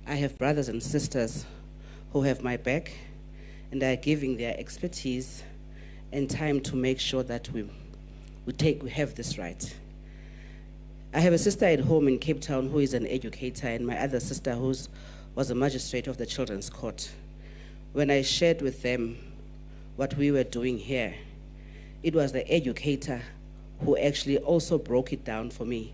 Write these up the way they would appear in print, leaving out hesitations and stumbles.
I have brothers and sisters who have my back and are giving their expertise and time to make sure that we have this right. I have a sister at home in Cape Town who is an educator, and my other sister who was a magistrate of the Children's Court. When I shared with them what we were doing here, it was the educator who actually also broke it down for me,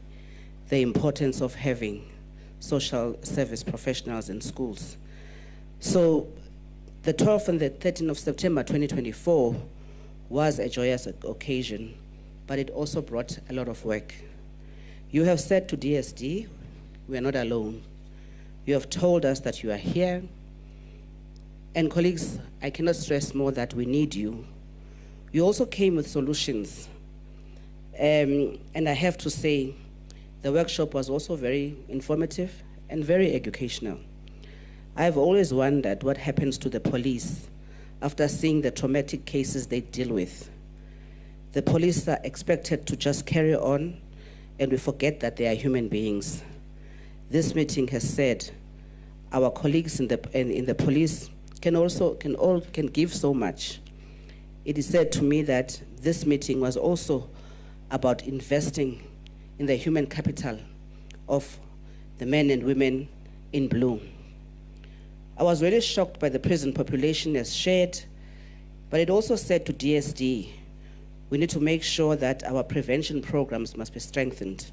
the importance of having social service professionals in schools. So the 12th and the 13th of September 2024 was a joyous occasion, but it also brought a lot of work. You have said to DSD, we are not alone. You have told us that you are here. And colleagues, I cannot stress more that we need you. You also came with solutions. And I have to say, the workshop was also very informative and very educational. I've always wondered what happens to the police after seeing the traumatic cases they deal with. The police are expected to just carry on, and we forget that they are human beings. This meeting has said our colleagues in the police can give so much. It is said to me that this meeting was also about investing in the human capital of the men and women in blue. I was really shocked by the prison population as shared, but it also said to DSD, we need to make sure that our prevention programs must be strengthened.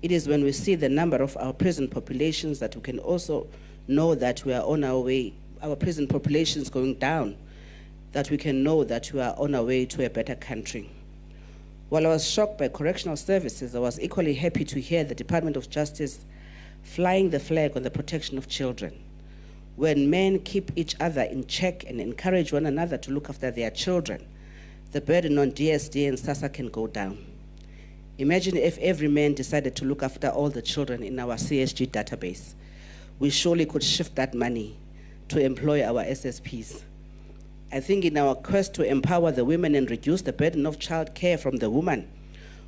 It is when we see the number of our prison populations that we can also know that we are on our way, our prison populations going down, that we can know that we are on our way to a better country. While I was shocked by correctional services, I was equally happy to hear the Department of Justice flying the flag on the protection of children. When men keep each other in check and encourage one another to look after their children, the burden on DSD and SASSA can go down. Imagine if every man decided to look after all the children in our CSG database. We surely could shift that money to employ our SSPs. I think in our quest to empower the women and reduce the burden of child care from the woman,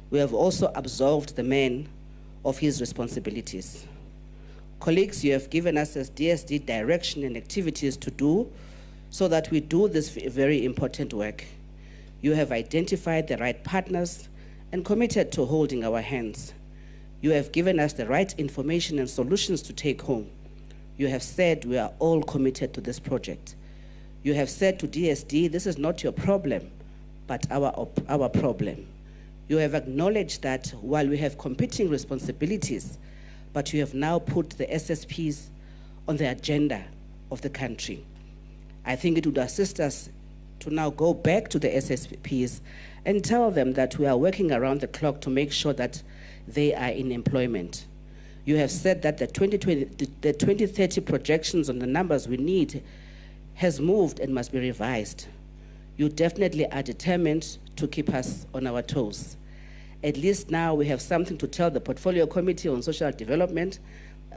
we have also absolved the man of his responsibilities. Colleagues, you have given us as DSD direction and activities to do so that we do this very important work. You have identified the right partners and committed to holding our hands. You have given us the right information and solutions to take home. You have said we are all committed to this project. You have said to DSD, this is not your problem, but our problem. You have acknowledged that while we have competing responsibilities, but you have now put the SSPs on the agenda of the country. I think it would assist us to now go back to the SSPs and tell them that we are working around the clock to make sure that they are in employment. You have said that the 2030 projections on the numbers we need has moved and must be revised. You definitely are determined to keep us on our toes. At least now we have something to tell the Portfolio Committee on Social Development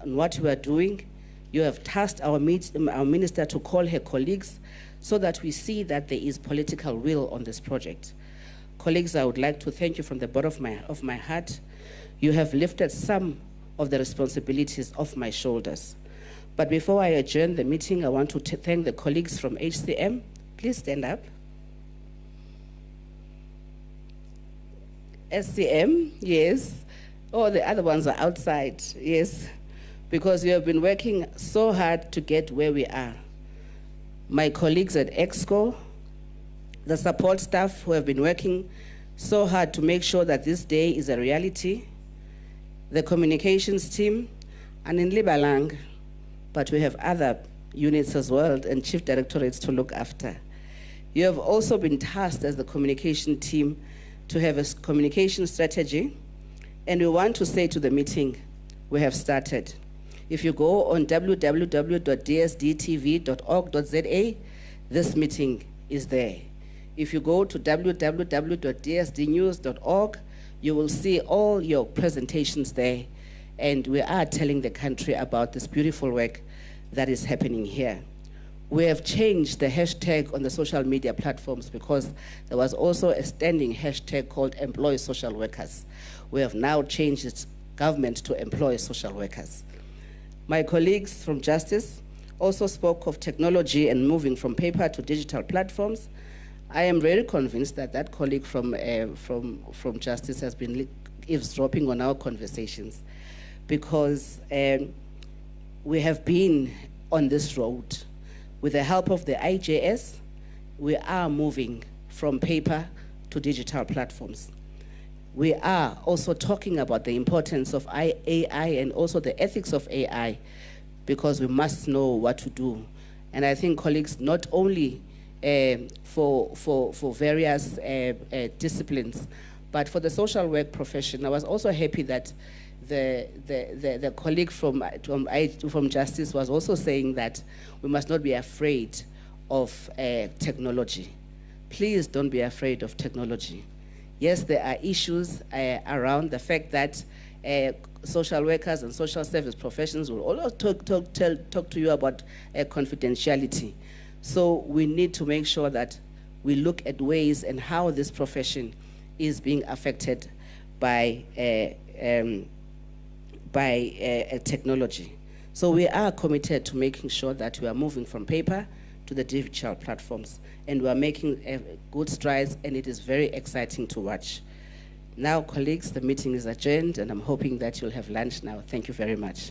on what we are doing. You have tasked our minister to call her colleagues so that we see that there is political will on this project. Colleagues, I would like to thank you from the bottom of my heart. You have lifted some of the responsibilities off my shoulders. But before I adjourn the meeting, I want to thank the colleagues from HCM. Please stand up. SCM, yes. Oh, the other ones are outside, yes. Because you have been working so hard to get where we are. My colleagues at EXCO, the support staff who have been working so hard to make sure that this day is a reality, the communications team, and in Libalang, but we have other units as well and chief directorates to look after. You have also been tasked as the communication team to have a communication strategy, and we want to say to the meeting, we have started. If you go on www.dsdtv.org.za, this meeting is there. If you go to www.dsdnews.org, you will see all your presentations there, and we are telling the country about this beautiful work that is happening here. We have changed the hashtag on the social media platforms because there was also a standing hashtag called Employ Social Workers. We have now changed it, government, to Employ Social Workers. My colleagues from Justice also spoke of technology and moving from paper to digital platforms. I am very convinced that that colleague from Justice has been eavesdropping on our conversations, because we have been on this road. With the help of the IJS, we are moving from paper to digital platforms. We are also talking about the importance of AI and also the ethics of AI, because we must know what to do. And I think colleagues, not only for various disciplines, but for the social work profession, I was also happy that the colleague from Justice was also saying that we must not be afraid of technology. Please don't be afraid of technology. Yes, there are issues around the fact that social workers and social service professionals will always talk to you about confidentiality. So we need to make sure that we look at ways and how this profession is being affected by technology. So we are committed to making sure that we are moving from paper to the digital platforms, and we are making good strides, and it is very exciting to watch. Now, colleagues, the meeting is adjourned, and I'm hoping that you'll have lunch now. Thank you very much.